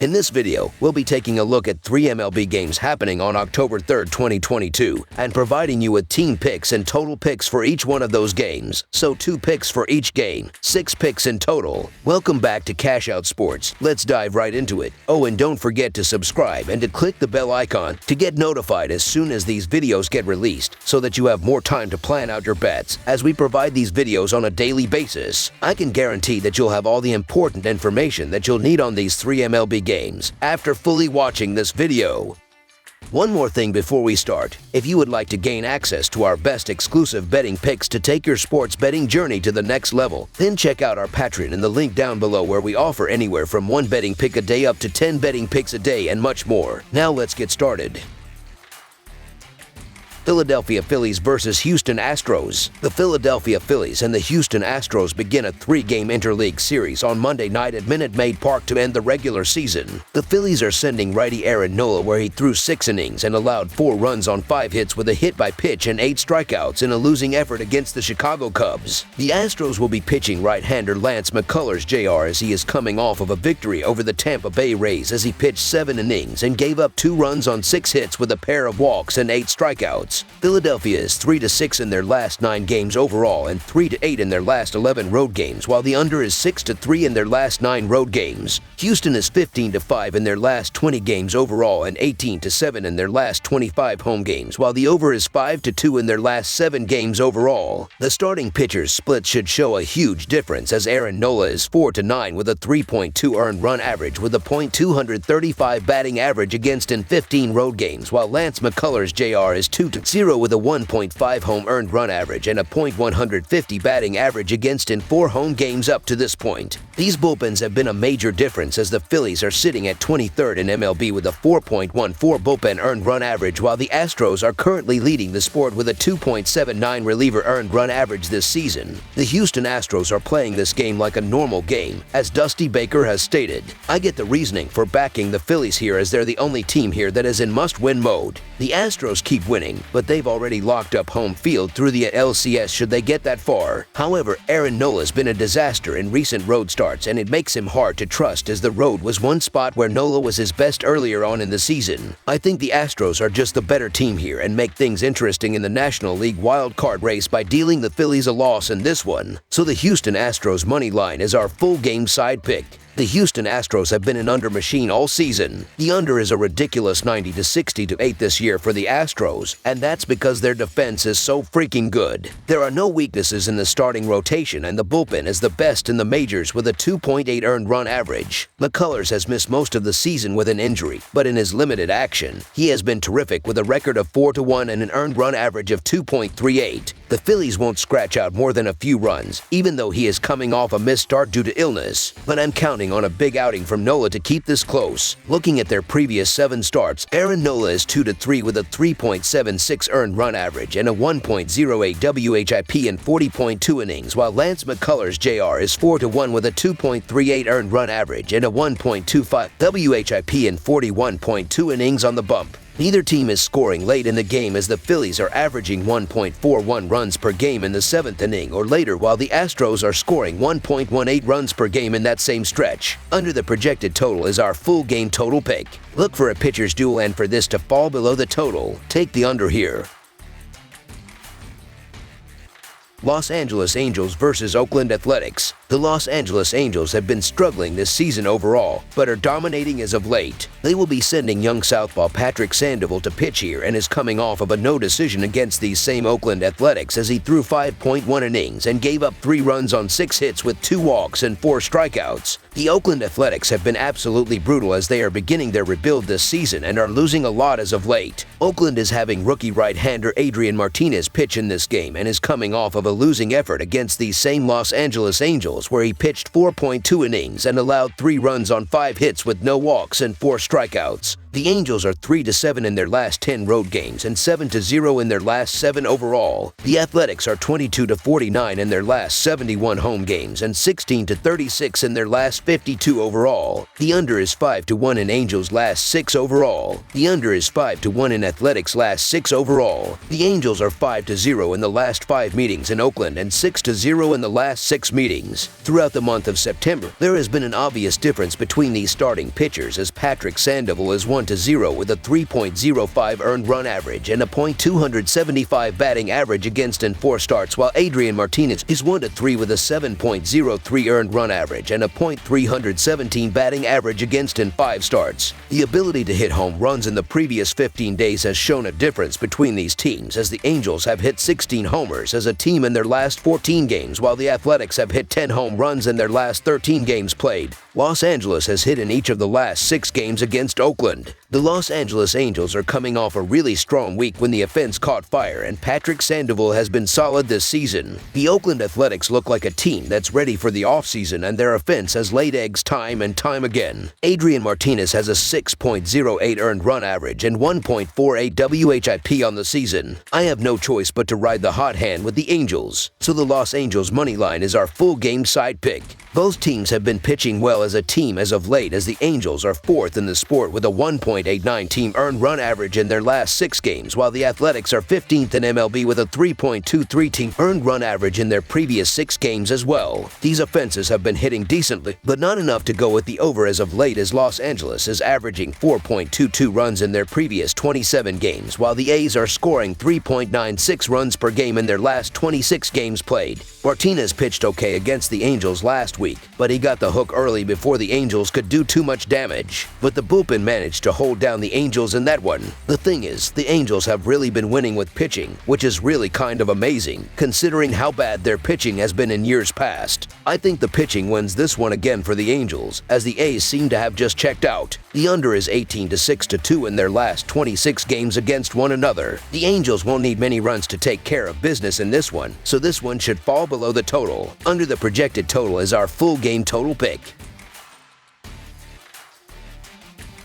In this video, we'll be taking a look at 3 MLB games happening on October 3rd, 2022, and providing you with team picks and total picks for each one of those games. So 2 picks for each game, 6 picks in total. Welcome back to Cash Out Sports. Let's dive right into it. Oh, and don't forget to subscribe and to click the bell icon to get notified as soon as these videos get released, so that you have more time to plan out your bets as we provide these videos on a daily basis. I can guarantee that you'll have all the important information that you'll need on these 3 MLB games after fully watching this video. One more thing before we start. If you would like to gain access to our best exclusive betting picks to take your sports betting journey to the next level, then check out our Patreon in the link down below, where we offer anywhere from 1 betting pick a day up to 10 betting picks a day and much more. Now let's get started. Philadelphia Phillies versus Houston Astros. The Philadelphia Phillies and the Houston Astros begin a 3-game interleague series on Monday night at Minute Maid Park to end the regular season. The Phillies are sending righty Aaron Nola, where he threw 6 innings and allowed 4 runs on 5 hits with a hit by pitch and 8 strikeouts in a losing effort against the Chicago Cubs. The Astros will be pitching right-hander Lance McCullers Jr. as he is coming off of a victory over the Tampa Bay Rays, as he pitched 7 innings and gave up 2 runs on 6 hits with a pair of walks and 8 strikeouts. Philadelphia is 3-6 in their last 9 games overall and 3-8 in their last 11 road games, while the under is 6-3 in their last 9 road games. Houston is 15-5 in their last 20 games overall and 18-7 in their last 25 home games, while the over is 5-2 in their last 7 games overall. The starting pitchers' split should show a huge difference, as Aaron Nola is 4-9 with a 3.2 earned run average with a .235 batting average against in 15 road games, while Lance McCullers Jr. is 2-0 with a 1.5 home earned run average and a .150 batting average against in 4 home games up to this point. These bullpens have been a major difference, as the Phillies are sitting at 23rd in MLB with a 4.14 bullpen earned run average, while the Astros are currently leading the sport with a 2.79 reliever earned run average this season. The Houston Astros are playing this game like a normal game, as Dusty Baker has stated. I get the reasoning for backing the Phillies here, as they're the only team here that is in must-win mode. The Astros keep winning, but they've already locked up home field through the LCS should they get that far. However, Aaron Nola's been a disaster in recent road starts, and it makes him hard to trust, as the road was one spot where Nola was his best earlier on in the season. I think the Astros are just the better team here and make things interesting in the National League wild card race by dealing the Phillies a loss in this one. So the Houston Astros money line is our full game side pick. The Houston Astros have been an under machine all season. The under is a ridiculous 90-68 this year for the Astros, and that's because their defense is so freaking good. There are no weaknesses in the starting rotation, and the bullpen is the best in the majors with a 2.8 earned run average. McCullers has missed most of the season with an injury, but in his limited action, he has been terrific with a record of 4-1 and an earned run average of 2.38. The Phillies won't scratch out more than a few runs, even though he is coming off a missed start due to illness, but I'm counting on a big outing from Nola to keep this close. Looking at their previous 7 starts, Aaron Nola is 2-3 with a 3.76 earned run average and a 1.08 WHIP in 40.2 innings, while Lance McCullers Jr. is 4-1 with a 2.38 earned run average and a 1.25 WHIP in 41.2 innings on the bump. Neither team is scoring late in the game, as the Phillies are averaging 1.41 runs per game in the 7th inning or later, while the Astros are scoring 1.18 runs per game in that same stretch. Under the projected total is our full game total pick. Look for a pitcher's duel, and for this to fall below the total, take the under here. Los Angeles Angels versus Oakland Athletics. The Los Angeles Angels have been struggling this season overall, but are dominating as of late. They will be sending young southpaw Patrick Sandoval to pitch here, and is coming off of a no decision against these same Oakland Athletics, as he threw 5.1 innings and gave up 3 runs on 6 hits with 2 walks and 4 strikeouts. The Oakland Athletics have been absolutely brutal, as they are beginning their rebuild this season and are losing a lot as of late. Oakland is having rookie right-hander Adrian Martinez pitch in this game, and is coming off of a losing effort against these same Los Angeles Angels, where he pitched 4.2 innings and allowed 3 runs on 5 hits with no walks and 4 strikeouts. The Angels are 3-7 in their last 10 road games and 7-0 in their last 7 overall. The Athletics are 22-49 in their last 71 home games and 16-36 in their last 52 overall. The under is 5-1 in Angels' last 6 overall. The under is 5-1 in Athletics' last 6 overall. The Angels are 5-0 in the last 5 meetings in Oakland and 6-0 in the last 6 meetings. Throughout the month of September, there has been an obvious difference between these starting pitchers, as Patrick Sandoval is 1-0 with a 3.05 earned run average and a .275 batting average against in 4 starts, while Adrian Martinez is 1-3 with a 7.03 earned run average and a .317 batting average against in 5 starts. The ability to hit home runs in the previous 15 days has shown a difference between these teams, as the Angels have hit 16 homers as a team in their last 14 games, while the Athletics have hit 10 home runs in their last 13 games played. Los Angeles has hit in each of the last 6 games against Oakland. The Los Angeles Angels are coming off a really strong week when the offense caught fire, and Patrick Sandoval has been solid this season. The Oakland Athletics look like a team that's ready for the offseason, and their offense has laid eggs time and time again. Adrian Martinez has a 6.08 earned run average and 1.48 WHIP on the season. I have no choice but to ride the hot hand with the Angels, so the Los Angeles money line is our full game side pick. Both teams have been pitching well as a team as of late, as the Angels are 4th in the sport with a 1.89 team earned run average in their last 6 games, while the Athletics are 15th in MLB with a 3.23 team earned run average in their previous 6 games as well. These offenses have been hitting decently, but not enough to go with the over as of late, as Los Angeles is averaging 4.22 runs in their previous 27 games, while the A's are scoring 3.96 runs per game in their last 26 games played. Martinez pitched okay against the Angels last week, but he got the hook early before the Angels could do too much damage. But the bullpen managed to hold down the Angels in that one. The thing is, the Angels have really been winning with pitching, which is really kind of amazing, considering how bad their pitching has been in years past. I think the pitching wins this one again for the Angels, as the A's seem to have just checked out. The under is 18-6-2 in their last 26 games against one another. The Angels won't need many runs to take care of business in this one, so this one should fall below the total. Under the projected total is our full game total pick.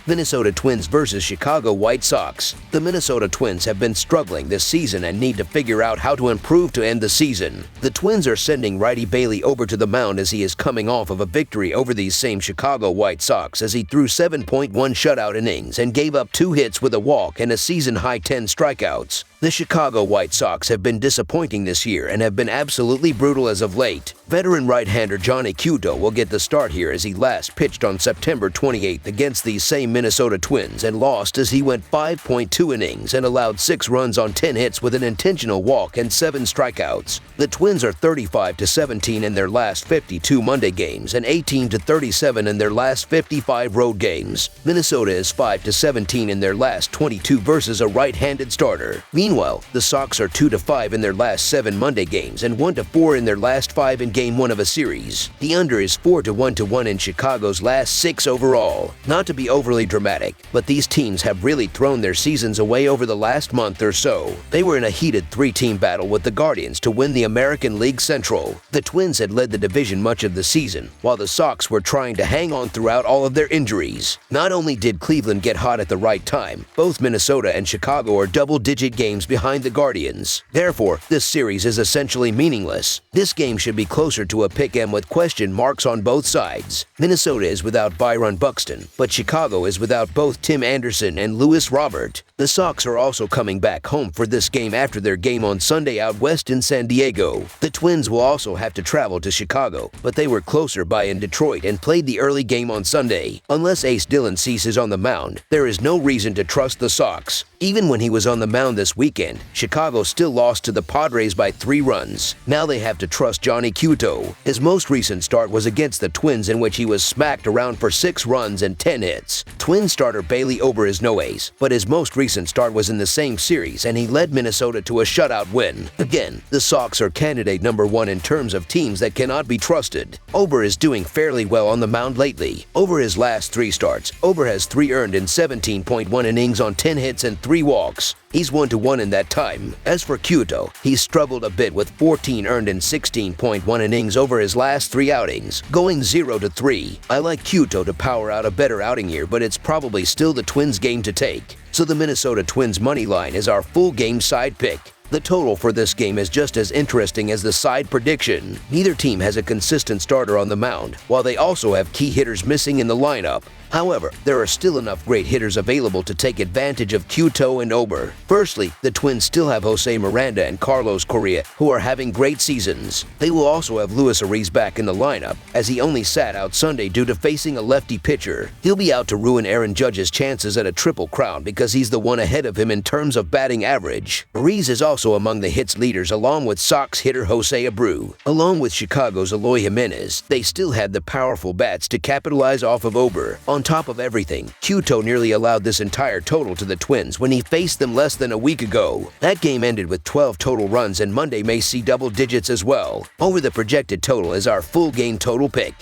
Minnesota Twins versus Chicago White Sox. The Minnesota Twins have been struggling this season and need to figure out how to improve to end the season. The Twins are sending righty Bailey over to the mound as he is coming off of a victory over these same Chicago White Sox, as he threw 7.1 shutout innings and gave up 2 hits with a walk and a season-high 10 strikeouts. The Chicago White Sox have been disappointing this year and have been absolutely brutal as of late. Veteran right-hander Johnny Cueto will get the start here, as he last pitched on September 28th against these same Minnesota Twins and lost, as he went 5.2 innings and allowed 6 runs on 10 hits with an intentional walk and 7 strikeouts. The Twins are 35-17 in their last 52 Monday games and 18-37 in their last 55 road games. Minnesota is 5-17 in their last 22 versus a right-handed starter. Meanwhile, the Sox are 2-5 in their last 7 Monday games and 1-4 in their last 5 in Game 1 of a series. The under is 4-1 in Chicago's last 6 overall. Not to be overly dramatic, but these teams have really thrown their seasons away over the last month or so. They were in a heated 3-team battle with the Guardians to win the American League Central. The Twins had led the division much of the season, while the Sox were trying to hang on throughout all of their injuries. Not only did Cleveland get hot at the right time, both Minnesota and Chicago are double-digit games behind the Guardians. Therefore, this series is essentially meaningless. This game should be closer to a pick-em with question marks on both sides. Minnesota is without Byron Buxton, but Chicago is without both Tim Anderson and Lewis Robert. The Sox are also coming back home for this game after their game on Sunday out west in San Diego. The Twins will also have to travel to Chicago, but they were closer by in Detroit and played the early game on Sunday. Unless Ace Dylan Cease is on the mound, there is no reason to trust the Sox. Even when he was on the mound this weekend, Chicago still lost to the Padres by 3 runs. Now they have to trust Johnny Cueto. His most recent start was against the Twins, in which he was smacked around for 6 runs and 10 hits. Twins starter Bailey Ober is no ace, but his most recent recent start was in the same series, and he led Minnesota to a shutout win. Again, the Sox are candidate number 1 in terms of teams that cannot be trusted. Ober is doing fairly well on the mound lately. Over his last 3 starts, Ober has 3 earned in 17.1 innings on 10 hits and 3 walks. He's 1-1 in that time. As for Kyoto, he's struggled a bit with 14 earned in 16.1 innings over his last 3 outings, going 0-3. I like Kyoto to power out a better outing here, but it's probably still the Twins' game to take. So the Minnesota Twins money line is our full game side pick. The total for this game is just as interesting as the side prediction. Neither team has a consistent starter on the mound, while they also have key hitters missing in the lineup. However, there are still enough great hitters available to take advantage of Kyoto and Ober. Firstly, the Twins still have Jose Miranda and Carlos Correa, who are having great seasons. They will also have Luis Ariz back in the lineup, as he only sat out Sunday due to facing a lefty pitcher. He'll be out to ruin Aaron Judge's chances at a triple crown because he's the one ahead of him in terms of batting average. Ariz is also among the hits leaders along with Sox hitter Jose Abreu. Along with Chicago's Eloy Jimenez, they still had the powerful bats to capitalize off of Ober. On top of everything, Kyoto nearly allowed this entire total to the Twins when he faced them less than a week ago. That game ended with 12 total runs, and Monday may see double digits as well. Over the projected total is our full game total pick.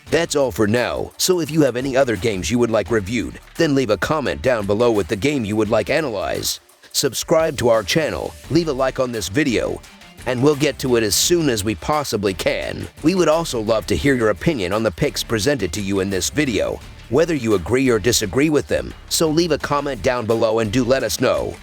That's all for now, so if you have any other games you would like reviewed, then leave a comment down below with the game you would like analyzed. Subscribe to our channel, leave a like on this video, and we'll get to it as soon as we possibly can. We would also love to hear your opinion on the picks presented to you in this video, whether you agree or disagree with them, so leave a comment down below and do let us know.